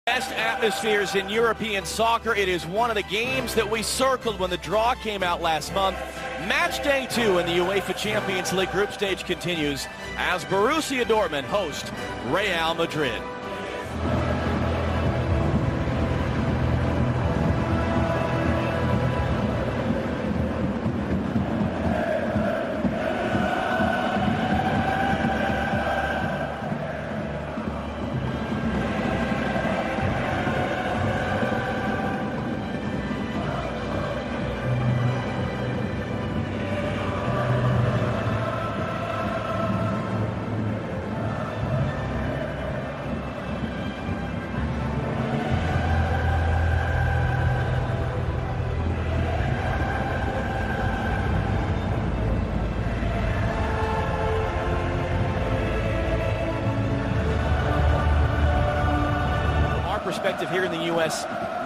Best atmospheres in European soccer. It is one of the games that we circled when the draw came out last month. Match day 2 in the UEFA Champions League group stage continues as Borussia Dortmund host Real Madrid. Perspective here in the U.S.,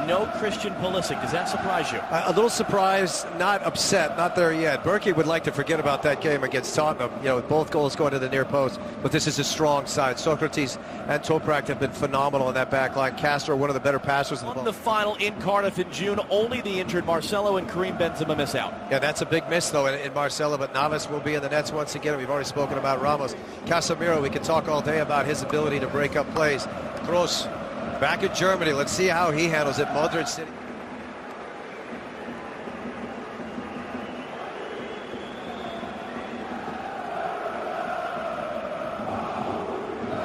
no Christian Pulisic. Does that surprise you? A little surprised, not upset, not there yet. Berkey would like to forget about that game against Tottenham, with both goals going to the near post, but this is a strong side. Socrates and Toprak have been phenomenal in that back line. Castro, one of the better passers in the ball. The final in Cardiff in June, only the injured Marcelo and Karim Benzema miss out. Yeah, that's a big miss, though, in Marcelo, but Navas will be in the nets once again. We've already spoken about Ramos. Casemiro, we can talk all day about his ability to break up plays. Kroos, back in Germany, let's see how he handles it. Madrid City.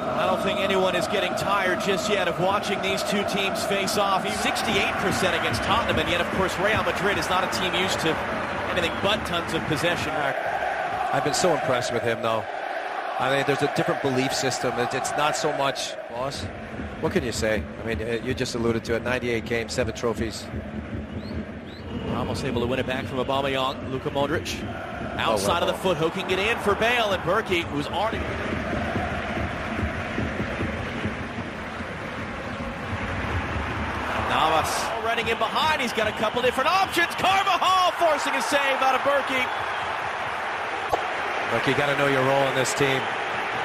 I don't think anyone is getting tired just yet of watching these two teams face off. 68% against Tottenham, and yet, of course, Real Madrid is not a team used to anything but tons of possession. I've been so impressed with him, though. I mean, there's a different belief system. It's not so much, boss. What can you say? I mean, you just alluded to it. 98 games, 7 trophies. Almost able to win it back from Aubameyang. Luka Modric outside of the foot, hooking it in for Bale, and Berkey, who's already... Navas running in behind. He's got a couple different options. Carvajal forcing a save out of Berkey. Look, you got to know your role in this team.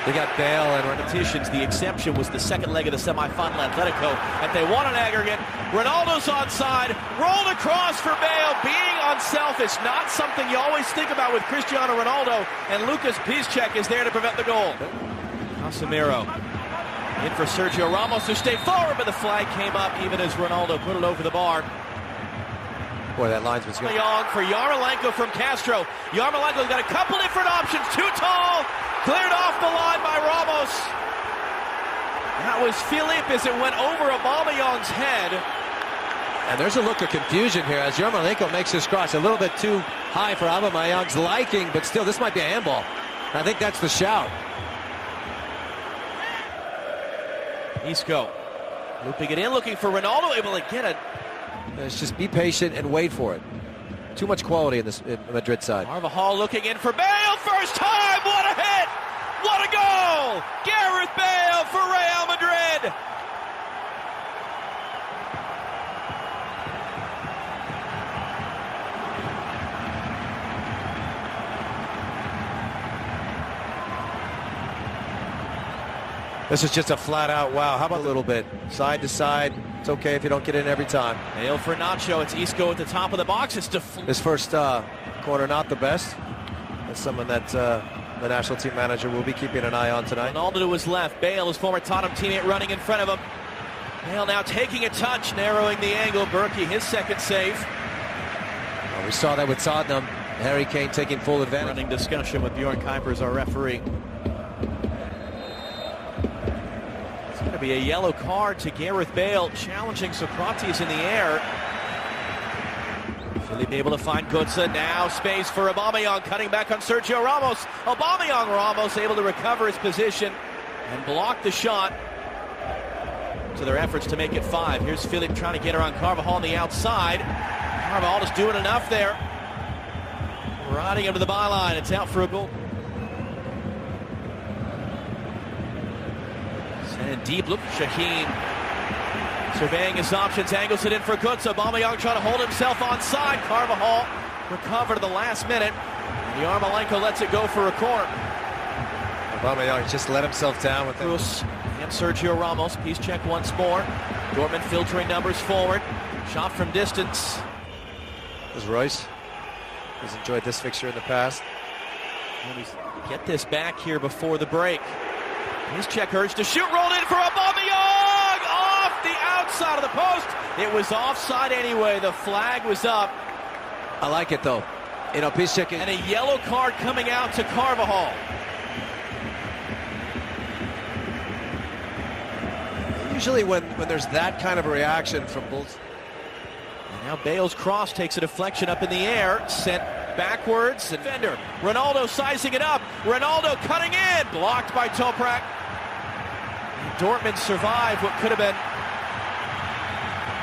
They got Bale and repetitions. The exception was the second leg of the semifinal Atletico, and they won an aggregate. Ronaldo's onside, rolled across for Bale. Being unselfish, not something you always think about with Cristiano Ronaldo, and Lucas Piszczek is there to prevent the goal. Casemiro in for Sergio Ramos, who stayed forward, but the flag came up even as Ronaldo put it over the bar. Boy, that linesman's good. For Yarmolenko from Castro. Yarmolenko's got a couple different options. Too tall. Cleared off the line by Ramos. That was Philippe as it went over Aubameyang's head. And there's a look of confusion here as Yarmolenko makes his cross. A little bit too high for Aubameyang's liking, but still, this might be a handball. I think that's the shout. Isco looping it in, looking for Ronaldo, able to get it. Let's just be patient and wait for it. Too much quality in this Madrid side. Carvajal looking in for Bale. First time. What a hit. What a goal. Gareth Bale for Real Madrid. This is just a flat-out wow. How about a little bit? Side to side. It's okay if you don't get in every time. Bale for Nacho. It's Isco at the top of the box. It's his first corner, not the best. That's someone that the national team manager will be keeping an eye on tonight. Ronaldo to his left. Bale, his former Tottenham teammate, running in front of him. Bale now taking a touch, narrowing the angle. Berkey, his second save. Well, we saw that with Tottenham. Harry Kane taking full advantage. Running discussion with Bjorn Kuiper as our referee. It's going to be a yellow card to Gareth Bale, challenging Socrates in the air. Philippe able to find Götze. Now space for Aubameyang, cutting back on Sergio Ramos. Ramos able to recover his position and block the shot. To their efforts to make it 5. Here's Philippe trying to get her on Carvajal on the outside. Carvajal is doing enough there. Riding him to the byline. It's out for a goal. And deep look, Shaheen surveying his options, angles it in for Götze. Aubameyang trying to hold himself onside. Carvajal recovered at the last minute. And Yarmolenko lets it go for a corner. Aubameyang just let himself down with Kroos and Sergio Ramos. Piszczek once more. Dortmund filtering numbers forward. Shot from distance. There's Royce. He's enjoyed this fixture in the past. Get this back here before the break. His check urge to shoot, rolled in for Aubameyang! Off the outside of the post. It was offside anyway. The flag was up. I like it though. You know, Piszczek. And a yellow card coming out to Carvajal. Usually when there's that kind of a reaction from Bulls. And now Bale's cross takes a deflection up in the air, sent backwards. Defender, Ronaldo sizing it up. Ronaldo cutting in, blocked by Toprak. And Dortmund survived what could have been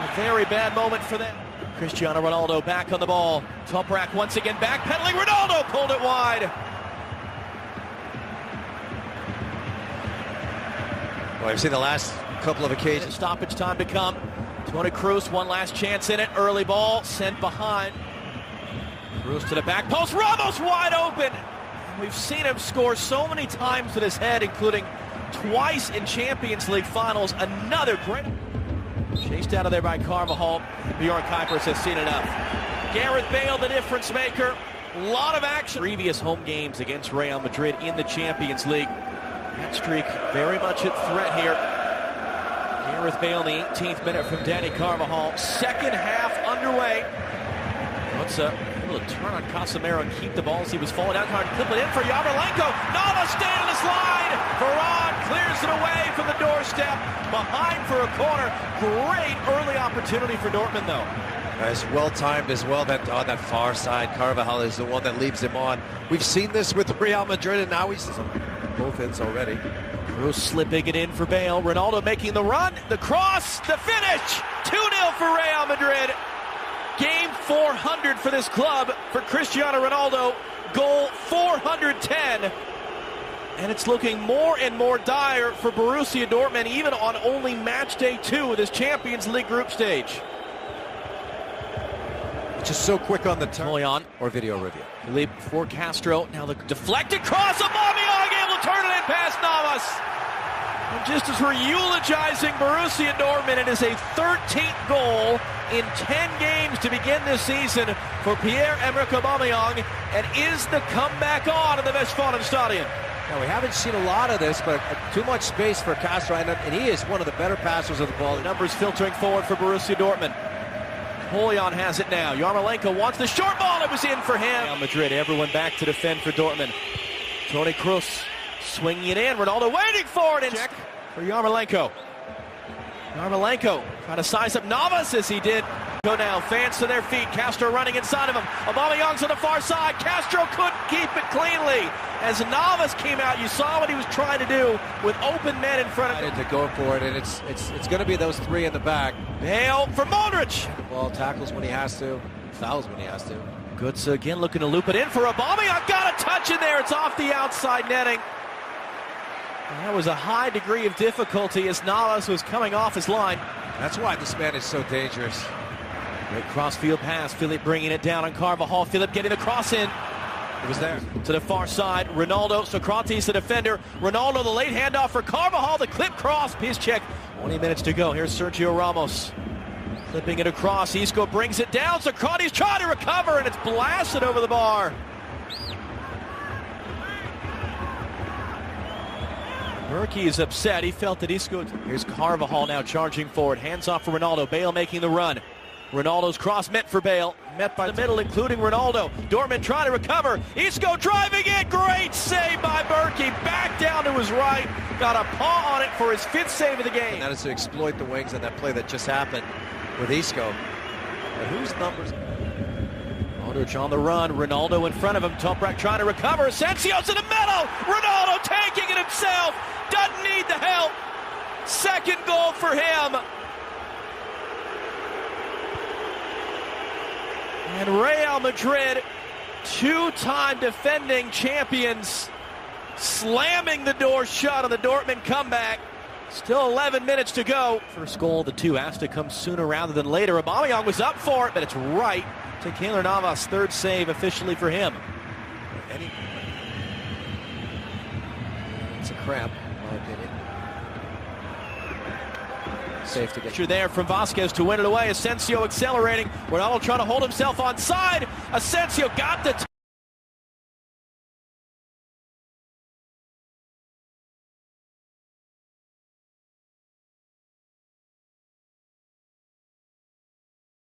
a very bad moment for them. Cristiano Ronaldo back on the ball. Toprak once again backpedaling. Ronaldo pulled it wide. Well, I've seen the last couple of occasions. Stoppage time to come. Toni Kroos, one last chance in it. Early ball sent behind. Kroos to the back post. Ramos wide open. We've seen him score so many times with his head, including twice in Champions League finals. Another great. Chased out of there by Carvajal. Bjorn Kuipers has seen enough. Gareth Bale, the difference maker. A lot of action. Previous home games against Real Madrid in the Champions League. That streak very much at threat here. Gareth Bale in the 18th minute from Dani Carvajal. Second half underway. What's up? Able to turn on Casemiro and keep the ball as he was falling down. Hard clip it in for Yarmolenko. Navas staying on his line. Varane clears it away from the doorstep. Behind for a corner. Great early opportunity for Dortmund, though. It's well timed as well. That on that far side, Carvajal is the one that leaves him on. We've seen this with Real Madrid, and now he's both ends already. Kroos slipping it in for Bale. Ronaldo making the run, the cross, the finish. 2-0 for Real Madrid. Game 400 for this club for Cristiano Ronaldo. Goal 410. And it's looking more and more dire for Borussia Dortmund, even on only match day 2 of this Champions League group stage. Just so quick on the turn. On or video review. Leap for Castro. Now the deflected cross. Aubameyang able to turn it in past Navas. And just as we're eulogizing Borussia Dortmund, it is a 13th goal in 10 games to begin this season for Pierre-Emerick Aubameyang, and is the comeback on in the Westfalenstadion. Now, we haven't seen a lot of this, but too much space for Castro, and he is one of the better passers of the ball. The numbers filtering forward for Borussia Dortmund. Polion has it now. Yarmolenko wants the short ball. It was in for him. Real Madrid, everyone back to defend for Dortmund. Toni Kroos swinging it in. Ronaldo waiting for it. And check for Yarmolenko. Yarmolenko trying to size up Navas as he did. Go now. Fans to their feet. Castro running inside of him. Aubameyang's on the far side. Castro couldn't keep it cleanly. As Navas came out, you saw what he was trying to do with open men in front of him. To go for it, and it's going to be those three in the back. Bale for Modric. The ball tackles when he has to, fouls when he has to. Götze again looking to loop it in for Aubameyang. Got a touch in there. It's off the outside netting. And that was a high degree of difficulty as Navas was coming off his line. That's why this man is so dangerous. Great crossfield pass. Philip bringing it down on Carvajal. Philip getting the cross in. It was there. To the far side. Ronaldo. Socrates the defender. Ronaldo the late handoff for Carvajal. The clip cross. Piszczek. 20 minutes to go. Here's Sergio Ramos. Clipping it across. Isco brings it down. Socrates trying to recover, and it's blasted over the bar. Berkey is upset. He felt that Isco. Here's Carvajal now charging forward. Hands off for Ronaldo. Bale making the run. Ronaldo's cross met for Bale. Met by the middle, including Ronaldo. Dortmund trying to recover. Isco driving it. Great save by Berkey. Back down to his right. Got a paw on it for his 5th save of the game. And that is to exploit the wings on that play that just happened with Isco. But whose numbers? Modric on the run. Ronaldo in front of him. Toprak trying to recover. Asensio's in the middle. Ronaldo taking it himself. Doesn't need the help. Second goal for him. And Real Madrid, 2-time defending champions, slamming the door shut on the Dortmund comeback. Still 11 minutes to go. First goal of the 2 has to come sooner rather than later. Aubameyang was up for it, but it's right to Keylor Navas. 3rd save officially for him. It's a cramp, in my opinion. safe to get. You're there from Vasquez to win it away. Asensio accelerating. Ronaldo trying to hold himself onside. Asensio got the